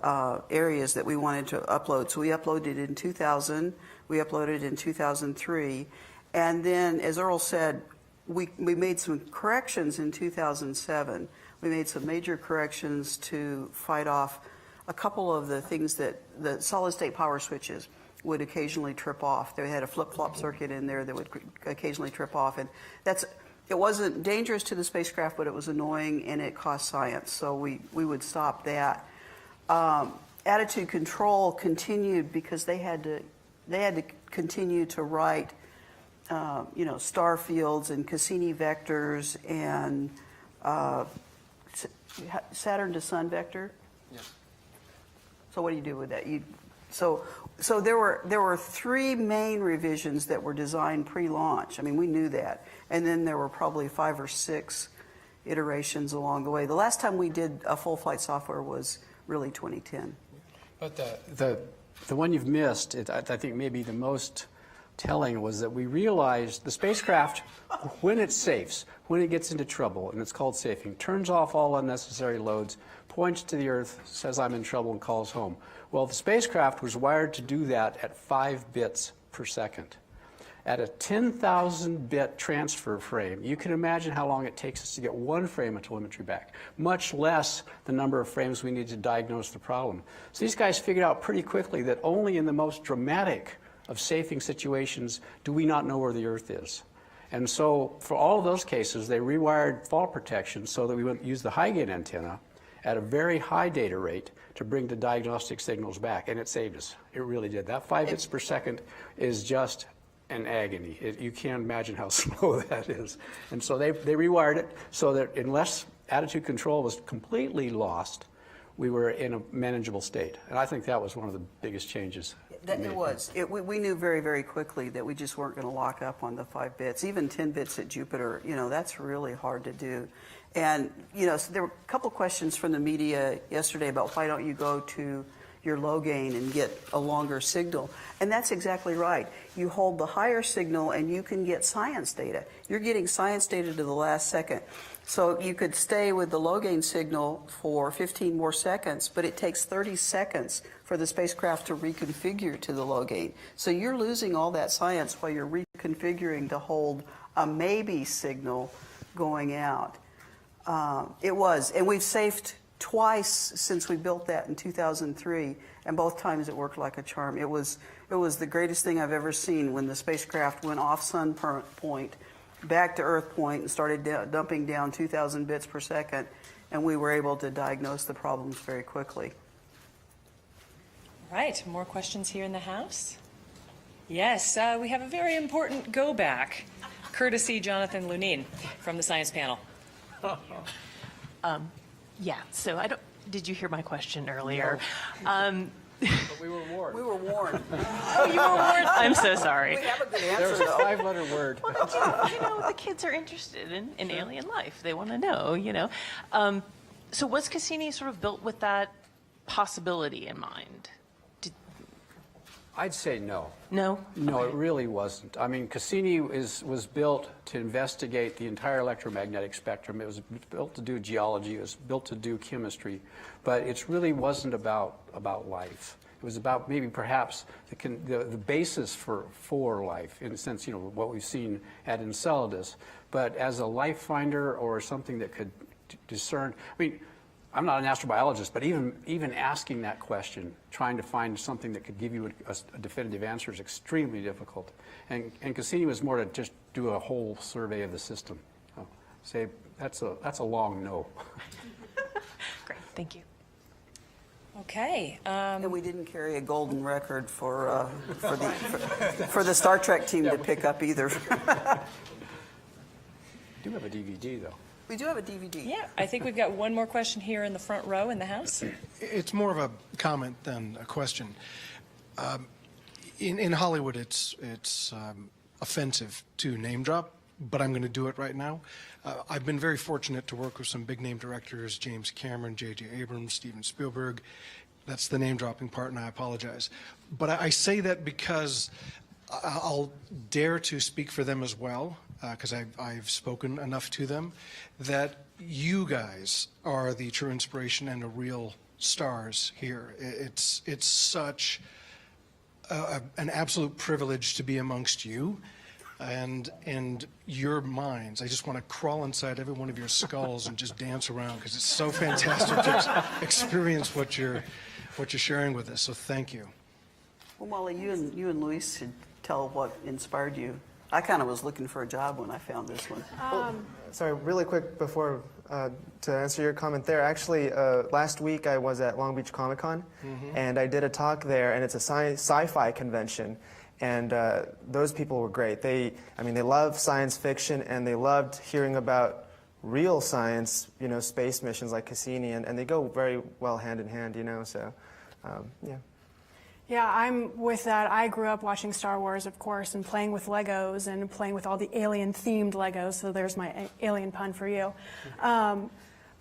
areas that we wanted to upload. So we uploaded in 2000, we uploaded in 2003, and then, as Earl said, we made some corrections in 2007. We made some major corrections to fight off a couple of the things that the solid-state power switches would occasionally trip off. They had a flip-flop circuit in there that would occasionally trip off, and it wasn't dangerous to the spacecraft, but it was annoying and it cost science, so we would stop that. Attitude control continued because they had to continue to write star fields and Cassini vectors and Saturn to Sun vector.
Yeah.
So what do you do with that? So there were 3 main revisions that were designed pre-launch. I mean, we knew that. And then there were probably 5 or 6 iterations along the way. The last time we did a full flight software was really 2010.
But the one you've missed, I think maybe the most telling, was that we realized the spacecraft, when it safes, when it gets into trouble, and it's called safing, turns off all unnecessary loads, points to the Earth, says I'm in trouble, and calls home. Well, the spacecraft was wired to do that at 5 bits per second. At a 10,000-bit transfer frame, you can imagine how long it takes us to get 1 frame of telemetry back, much less the number of frames we need to diagnose the problem. So these guys figured out pretty quickly that only in the most dramatic of safing situations do we not know where the Earth is. And so for all of those cases, they rewired fault protection so that we would use the high-gain antenna at a very high data rate to bring the diagnostic signals back, and it saved us. It really did. That 5 bits per second is just an agony. You can't imagine how slow that is. And so they rewired it so that unless attitude control was completely lost, we were in a manageable state. And I think that was one of the biggest changes.
It was. We knew very, very quickly that we just weren't going to lock up on the 5 bits. Even 10 bits at Jupiter, that's really hard to do. And, so there were a couple questions from the media yesterday about why don't you go to your low gain and get a longer signal. And that's exactly right. You hold the higher signal and you can get science data. You're getting science data to the last second. So you could stay with the low gain signal for 15 more seconds, but it takes 30 seconds for the spacecraft to reconfigure to the low gain. So you're losing all that science while you're reconfiguring to hold a maybe signal going out. It was, and we've saved twice since we built that in 2003, and both times it worked like a charm. It was the greatest thing I've ever seen when the spacecraft went off sun point, back to Earth point, and started dumping down 2,000 bits per second, and we were able to diagnose the problems very quickly.
Right, more questions here in the House? Yes, we have a very important go back, courtesy Jonathan Lunine from the science panel.
Yeah, so did you hear my question earlier?
No. But we were warned.
We were warned.
Oh, you were warned? I'm so sorry.
We have a good answer,
There's a 5-letter word.
Well, the kids are interested in alien life. They want to know, So was Cassini sort of built with that possibility in mind?
I'd say no.
No?
No, it really wasn't. I mean, Cassini was built to investigate the entire electromagnetic spectrum. It was built to do geology. It was built to do chemistry. But it really wasn't about life. It was about maybe perhaps the basis for life, in a sense, what we've seen at Enceladus. But as a life finder or something that could discern, I mean, I'm not an astrobiologist, but even asking that question, trying to find something that could give you a definitive answer is extremely difficult. And Cassini was more to just do a whole survey of the system. So say that's a long no.
Great, thank you.
Okay.
And we didn't carry a golden record for the Star Trek team to pick up either.
We do have a DVD, though.
We do have a DVD.
Yeah, I think we've got one more question here in the front row in the House.
It's more of a comment than a question. In Hollywood, it's offensive to name drop, but I'm going to do it right now. I've been very fortunate to work with some big name directors, James Cameron, J.J. Abrams, Steven Spielberg. That's the name dropping part, and I apologize. But I say that because I'll dare to speak for them as well, because I've spoken enough to them, that you guys are the true inspiration and the real stars here. It's such an absolute privilege to be amongst you and your minds. I just want to crawl inside every one of your skulls and just dance around, because it's so fantastic to experience what you're sharing with us. So thank you.
Well, Molly, you and Luis should tell what inspired you. I kind of was looking for a job when I found this one.
Sorry, really quick before to answer your comment there. Actually, last week I was at Long Beach Comic Con, and I did a talk there, and it's a sci-fi convention, and those people were great. They love science fiction, and they loved hearing about real science, space missions like Cassini, and they go very well hand in hand, so, yeah.
Yeah, I'm with that. I grew up watching Star Wars, of course, and playing with Legos and playing with all the alien-themed Legos, so there's my alien pun for you.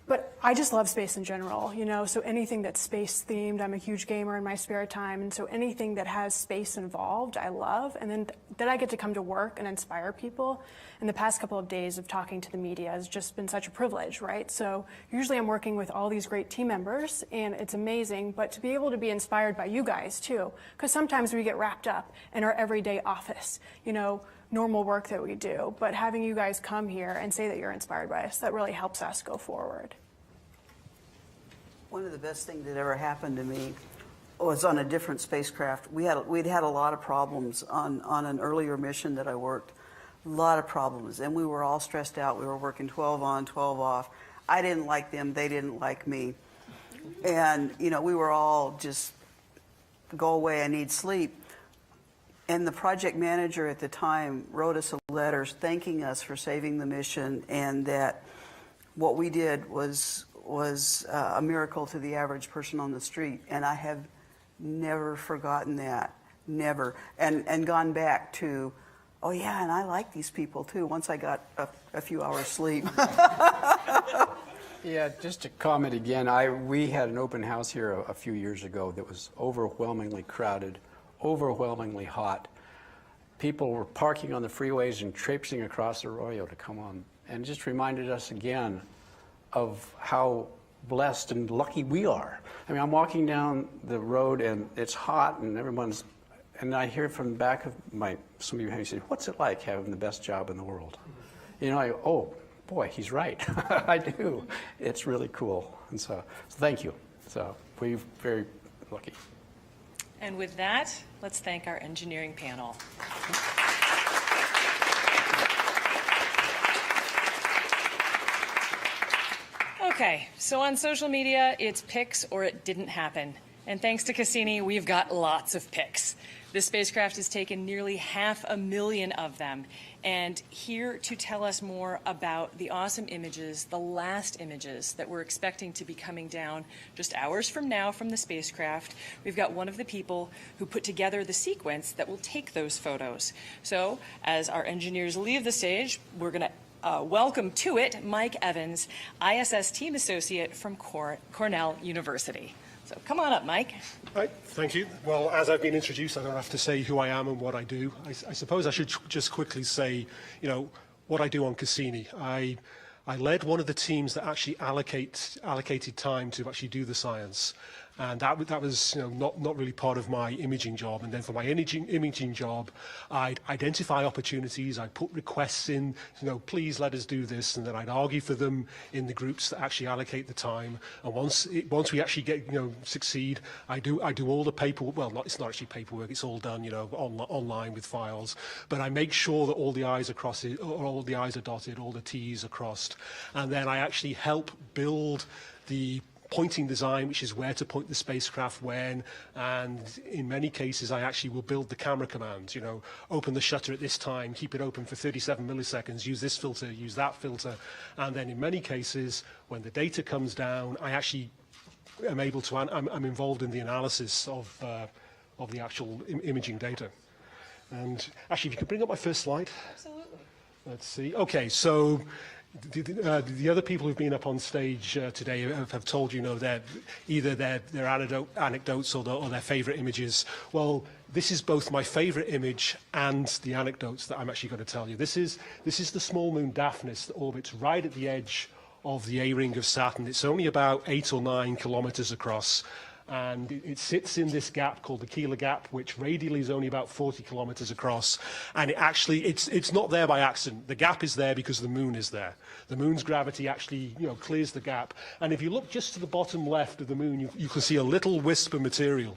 But I just love space in general, you know, so anything that's space-themed, I'm a huge gamer in my spare time, and so anything that has space involved, I love. And then I get to come to work and inspire people. And the past couple of days of talking to the media has just been such a privilege, right? So usually I'm working with all these great team members, and it's amazing, but to be able to be inspired by you guys, too, because sometimes we get wrapped up in our everyday office, you know, normal work that we do, but having you guys come here and say that you're inspired by us, that really helps us go forward.
One of the best things that ever happened to me was on a different spacecraft. We'd had a lot of problems on an earlier mission that I worked, a lot of problems, and we were all stressed out. We were working 12 on, 12 off. I didn't like them, they didn't like me. And, you know, we were all just, go away, I need sleep. And the project manager at the time wrote us a letter thanking us for saving the mission, and that what we did was a miracle to the average person on the street. And I have never forgotten that, never. And gone back to, oh yeah, and I like these people too, once I got a few hours sleep.
Yeah, just to comment again, we had an open house here a few years ago that was overwhelmingly crowded, overwhelmingly hot. People were parking on the freeways and traipsing across the Arroyo to come on, and just reminded us again of how blessed and lucky we are. I mean, I'm walking down the road and it's hot and and I hear from the back of some of you say, what's it like having the best job in the world? You know, oh boy, he's right. I do. It's really cool. And so thank you. So we're very lucky.
And with that, let's thank our engineering panel. Okay, so on social media, it's pics or it didn't happen. And thanks to Cassini, we've got lots of pics. This spacecraft has taken nearly 500,000 of them. And here to tell us more about the awesome images, the last images that we're expecting to be coming down just hours from now from the spacecraft, we've got one of the people who put together the sequence that will take those photos. So as our engineers leave the stage, we're going to welcome to it Mike Evans, ISS team associate from Cornell University. So come on up, Mike.
Right, thank you. Well, as I've been introduced, I don't have to say who I am and what I do. I suppose I should just quickly say, you know, what I do on Cassini. I led one of the teams that actually allocated time to actually do the science. And that was, you know, not really part of my imaging job. And then for my imaging job, I'd identify opportunities, I'd put requests in, you know, please let us do this, and then I'd argue for them in the groups that actually allocate the time. And once we actually get, you know, succeed, I do all the paperwork. Well, it's not actually paperwork; it's all done, you know, online with files. But I make sure that all the I's are crossed, or all the I's are dotted, all the T's are crossed, and then I actually help build the pointing design, which is where to point the spacecraft when, and in many cases I actually will build the camera commands, you know, open the shutter at this time, keep it open for 37 milliseconds, use this filter, use that filter, and then in many cases when the data comes down, I actually am able to, I'm involved in the analysis of the actual imaging data. And actually, if you could bring up my first slide.
Absolutely.
Let's see. Okay, so the other people who've been up on stage today have told you know that either their anecdotes or their favorite images. Well, this is both my favorite image and the anecdotes that I'm actually going to tell you. This is the small moon Daphnis that orbits right at the edge of the A-ring of Saturn. It's only about 8 or 9 kilometers across. And it sits in this gap called the Keeler Gap, which radially is only about 40 kilometers across. And it's not there by accident. The gap is there because the moon is there. The moon's gravity actually, you know, clears the gap. And if you look just to the bottom left of the moon, you can see a little wisp of material.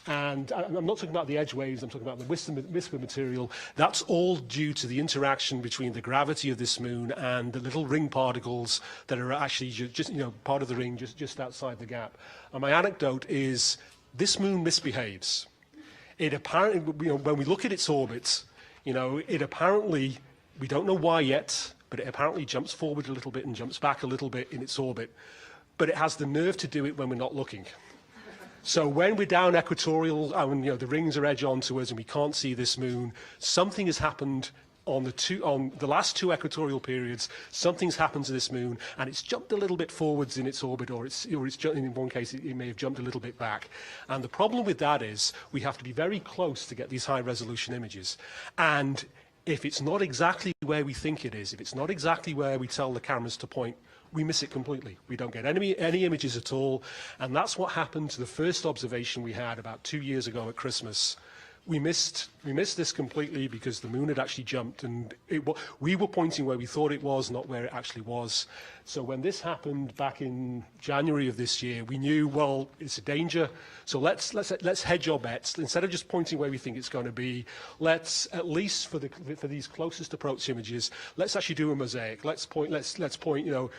And I'm not talking about the edge waves, I'm talking about the wisp of material. That's all due to the interaction between the gravity of this moon and the little ring particles that are actually just, you know, part of the ring just outside the gap. And my anecdote is this moon misbehaves. It apparently, you know, when we look at its orbit, you know, it apparently, we don't know why yet, but it apparently jumps forward a little bit and jumps back a little bit in its orbit. But it has the nerve to do it when we're not looking. So when we're down equatorial, and you know, the rings are edge onto us and we can't see this moon, something has happened on the last two equatorial periods. Something's happened to this moon, and it's jumped a little bit forwards in its orbit, or in one case it may have jumped a little bit back. And the problem with that is we have to be very close to get these high-resolution images. And if it's not exactly where we think it is, if it's not exactly where we tell the cameras to point, we miss it completely. We don't get any images at all. And that's what happened to the first observation we had about 2 years ago at Christmas. We missed this completely because the moon had actually jumped, and we were pointing where we thought it was, not where it actually was. So when this happened back in January of this year, we knew, well, it's a danger. So let's hedge our bets. Instead of just pointing where we think it's going to be, let's, at least for these closest approach images, let's actually do a mosaic. Let's point, you know,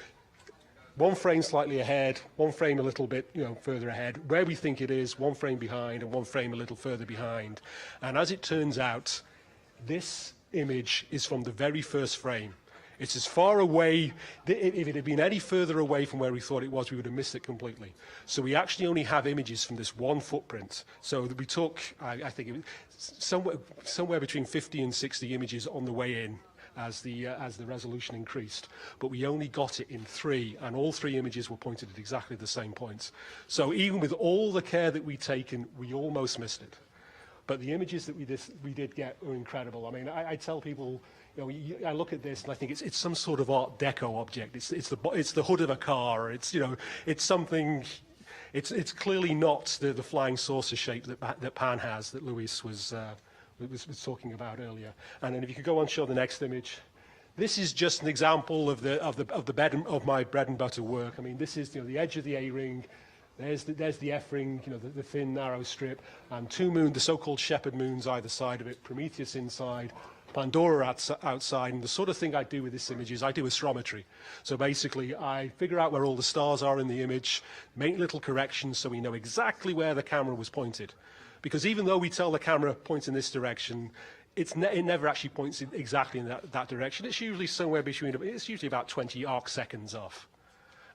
one frame slightly ahead, one frame a little bit, you know, further ahead, where we think it is, one frame behind, and one frame a little further behind. And as it turns out, this image is from the very first frame. It's as far away, if it had been any further away from where we thought it was, we would have missed it completely. So we actually only have images from this one footprint. So we took, I think, it was somewhere between 50 and 60 images on the way in, as the resolution increased, but we only got it in 3, and all 3 images were pointed at exactly the same points. So even with all the care that we'd taken, we almost missed it. But the images that we did get were incredible. I mean, I tell people, you know, I look at this and I think it's some sort of Art Deco object. It's the hood of a car. It's, you know, it's something. It's clearly not the flying saucer shape that Pan has, that Luis was talking about earlier. And then if you could go on and show the next image. This is just an example of my bread and butter work. I mean, this is, you know, the edge of the A-ring. There's the F-ring, you know, the thin narrow strip, and 2 moons, the so-called shepherd moons either side of it, Prometheus inside, Pandora outside. And the sort of thing I do with this image is I do astrometry. So basically I figure out where all the stars are in the image, make little corrections so we know exactly where the camera was pointed. Because even though we tell the camera points in this direction, it never actually points exactly in that direction. It's usually somewhere between, it's usually about 20 arc seconds off.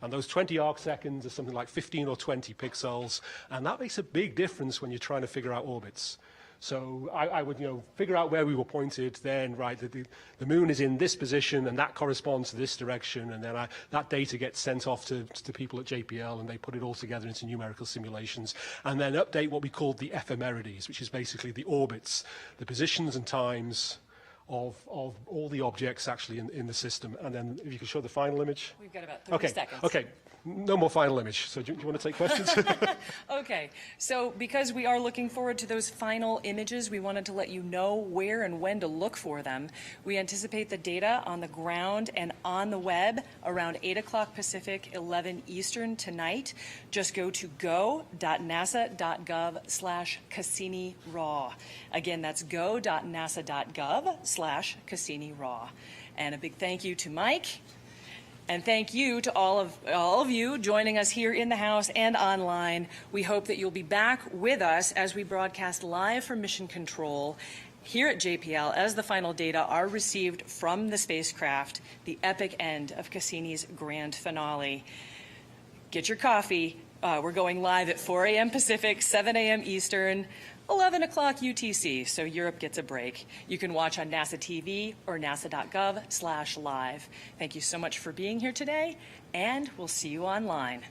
And those 20 arc seconds are something like 15 or 20 pixels, and that makes a big difference when you're trying to figure out orbits. So I would, you know, figure out where we were pointed, then, right, the moon is in this position, and that corresponds to this direction, and then that data gets sent off to people at JPL, and they put it all together into numerical simulations, and then update what we call the ephemerides, which is basically the orbits, the positions and times of all the objects actually in the system. And then if you could show the final image.
We've got about 30 seconds.
Okay. No more final image. So do you want to take questions?
Okay, so because we are looking forward to those final images, we wanted to let you know where and when to look for them. We anticipate the data on the ground and on the web around 8 o'clock Pacific, 11 Eastern tonight. Just go to go.nasa.gov/CassiniRaw. Again, that's go.nasa.gov/CassiniRaw. And a big thank you to Mike. And thank you to all of you joining us here in the house and online. We hope that you'll be back with us as we broadcast live from Mission Control here at JPL as the final data are received from the spacecraft, the epic end of Cassini's grand finale. Get your coffee. We're going live at 4 a.m. Pacific, 7 a.m. Eastern, 11 o'clock UTC, so Europe gets a break. You can watch on NASA TV or nasa.gov/live. Thank you so much for being here today, and we'll see you online.